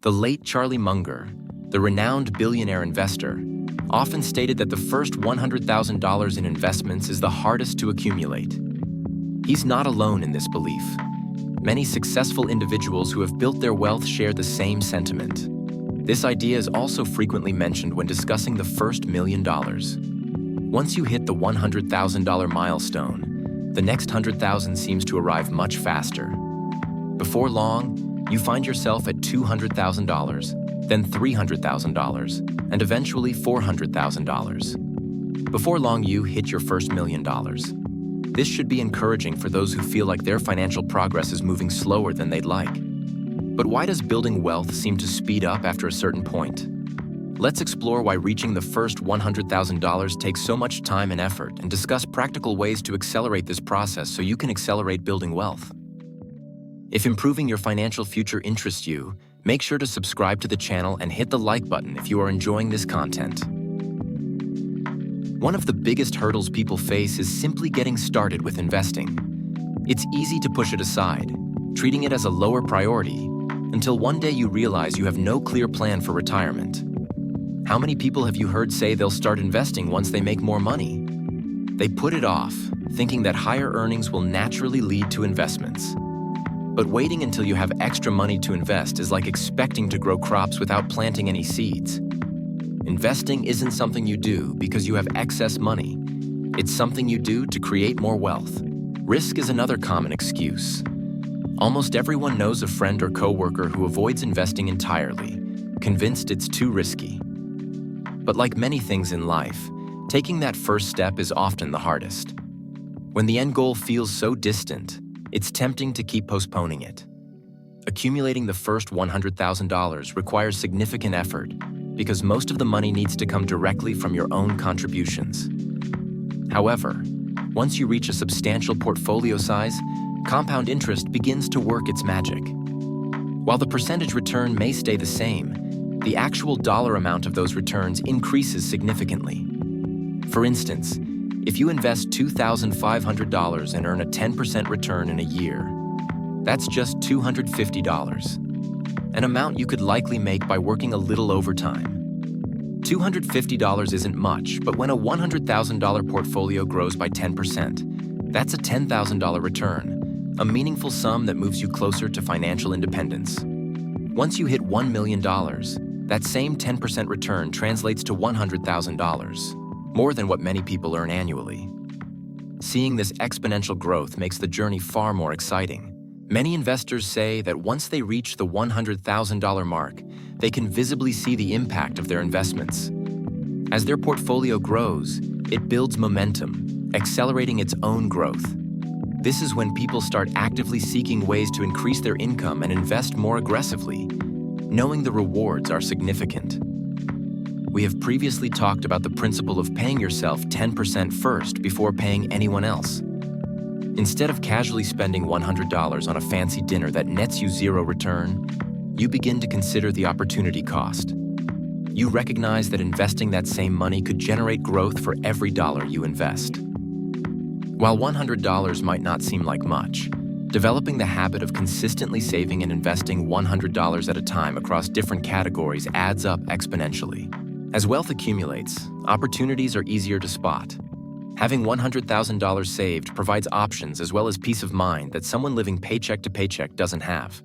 The late Charlie Munger, the renowned billionaire investor, often stated that the first $100,000 in investments is the hardest to accumulate. He's not alone in this belief. Many successful individuals who have built their wealth share the same sentiment. This idea is also frequently mentioned when discussing the first $1 million. Once you hit the $100,000 milestone, the next $100,000 seems to arrive much faster. Before long, you find yourself at $200,000, then $300,000, and eventually $400,000. Before long, you hit your first $1 million. This should be encouraging for those who feel like their financial progress is moving slower than they'd like. But why does building wealth seem to speed up after a certain point? Let's explore why reaching the first $100,000 takes so much time and effort and discuss practical ways to accelerate this process so you can accelerate building wealth. If improving your financial future interests you, make sure to subscribe to the channel and hit the like button if you are enjoying this content. One of the biggest hurdles people face is simply getting started with investing. It's easy to push it aside, treating it as a lower priority, until one day you realize you have no clear plan for retirement. How many people have you heard say they'll start investing once they make more money? They put it off, thinking that higher earnings will naturally lead to investments. But waiting until you have extra money to invest is like expecting to grow crops without planting any seeds. Investing isn't something you do because you have excess money. It's something you do to create more wealth. Risk is another common excuse. Almost everyone knows a friend or coworker who avoids investing entirely, convinced it's too risky. But like many things in life, taking that first step is often the hardest. When the end goal feels so distant, it's tempting to keep postponing it. Accumulating the first $100,000 requires significant effort because most of the money needs to come directly from your own contributions. However, once you reach a substantial portfolio size, compound interest begins to work its magic. While the percentage return may stay the same, the actual dollar amount of those returns increases significantly. For instance, if you invest $2,500 and earn a 10% return in a year, that's just $250, an amount you could likely make by working a little overtime. $250 isn't much, but when a $100,000 portfolio grows by 10%, that's a $10,000 return, a meaningful sum that moves you closer to financial independence. Once you hit $1 million, that same 10% return translates to $100,000. More than what many people earn annually. Seeing this exponential growth makes the journey far more exciting. Many investors say that once they reach the $100,000 mark, they can visibly see the impact of their investments. As their portfolio grows, it builds momentum, accelerating its own growth. This is when people start actively seeking ways to increase their income and invest more aggressively, knowing the rewards are significant. We have previously talked about the principle of paying yourself 10% first before paying anyone else. Instead of casually spending $100 on a fancy dinner that nets you zero return, you begin to consider the opportunity cost. You recognize that investing that same money could generate growth for every dollar you invest. While $100 might not seem like much, developing the habit of consistently saving and investing $100 at a time across different categories adds up exponentially. As wealth accumulates, opportunities are easier to spot. Having $100,000 saved provides options as well as peace of mind that someone living paycheck to paycheck doesn't have.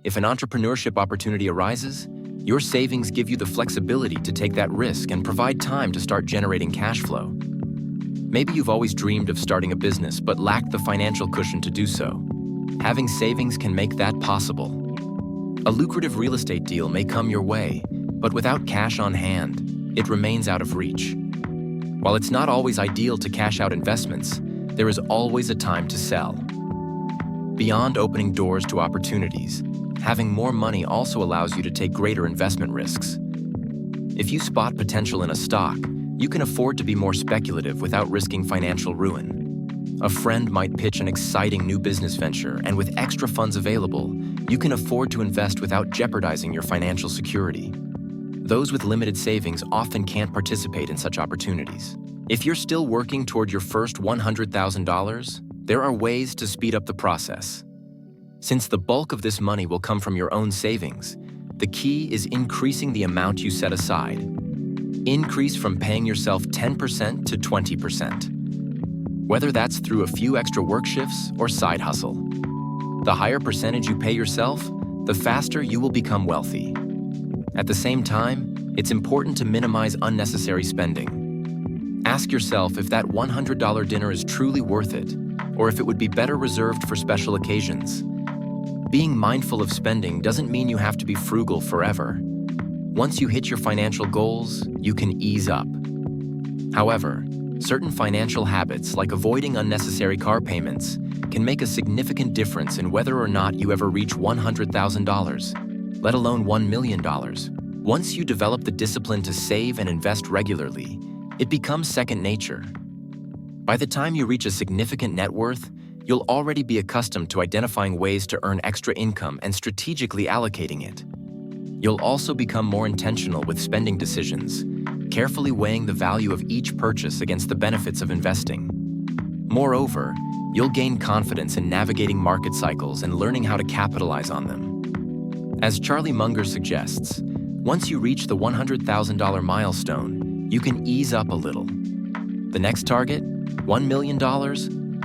If an entrepreneurship opportunity arises, your savings give you the flexibility to take that risk and provide time to start generating cash flow. Maybe you've always dreamed of starting a business but lacked the financial cushion to do so. Having savings can make that possible. A lucrative real estate deal may come your way, but without cash on hand, it remains out of reach. While it's not always ideal to cash out investments, there is always a time to sell. Beyond opening doors to opportunities, having more money also allows you to take greater investment risks. If you spot potential in a stock, you can afford to be more speculative without risking financial ruin. A friend might pitch an exciting new business venture, and with extra funds available, you can afford to invest without jeopardizing your financial security. Those with limited savings often can't participate in such opportunities. If you're still working toward your first $100,000, there are ways to speed up the process. Since the bulk of this money will come from your own savings, The key is increasing the amount you set aside. Increase from paying yourself 10% to 20%. Whether that's through a few extra work shifts or side hustle. The higher percentage you pay yourself, the faster you will become wealthy. At the same time, it's important to minimize unnecessary spending. Ask yourself if that $100 dinner is truly worth it, or if it would be better reserved for special occasions. Being mindful of spending doesn't mean you have to be frugal forever. Once you hit your financial goals, you can ease up. However, certain financial habits, like avoiding unnecessary car payments, can make a significant difference in whether or not you ever reach $100,000, let alone $1 million. Once you develop the discipline to save and invest regularly, it becomes second nature. By the time you reach a significant net worth, you'll already be accustomed to identifying ways to earn extra income and strategically allocating it. You'll also become more intentional with spending decisions, carefully weighing the value of each purchase against the benefits of investing. Moreover, you'll gain confidence in navigating market cycles and learning how to capitalize on them. As Charlie Munger suggests, once you reach the $100,000 milestone, you can ease up a little. The next target, $1 million,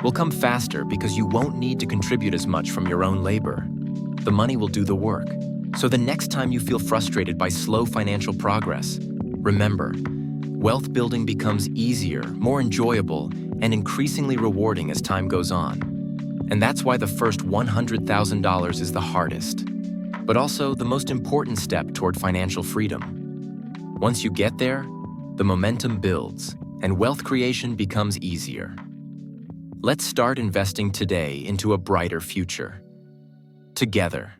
will come faster because you won't need to contribute as much from your own labor. The money will do the work. So the next time you feel frustrated by slow financial progress, remember, wealth building becomes easier, more enjoyable, and increasingly rewarding as time goes on. And that's why the first $100,000 is the hardest, but also the most important step toward financial freedom. Once you get there, the momentum builds, and wealth creation becomes easier. Let's start investing today into a brighter future. Together.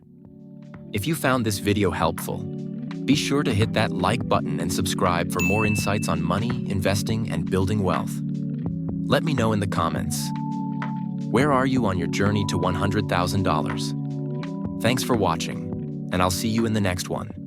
If you found this video helpful, be sure to hit that like button and subscribe for more insights on money, investing, and building wealth. Let me know in the comments. Where are you on your journey to $100,000? Thanks for watching, and I'll see you in the next one.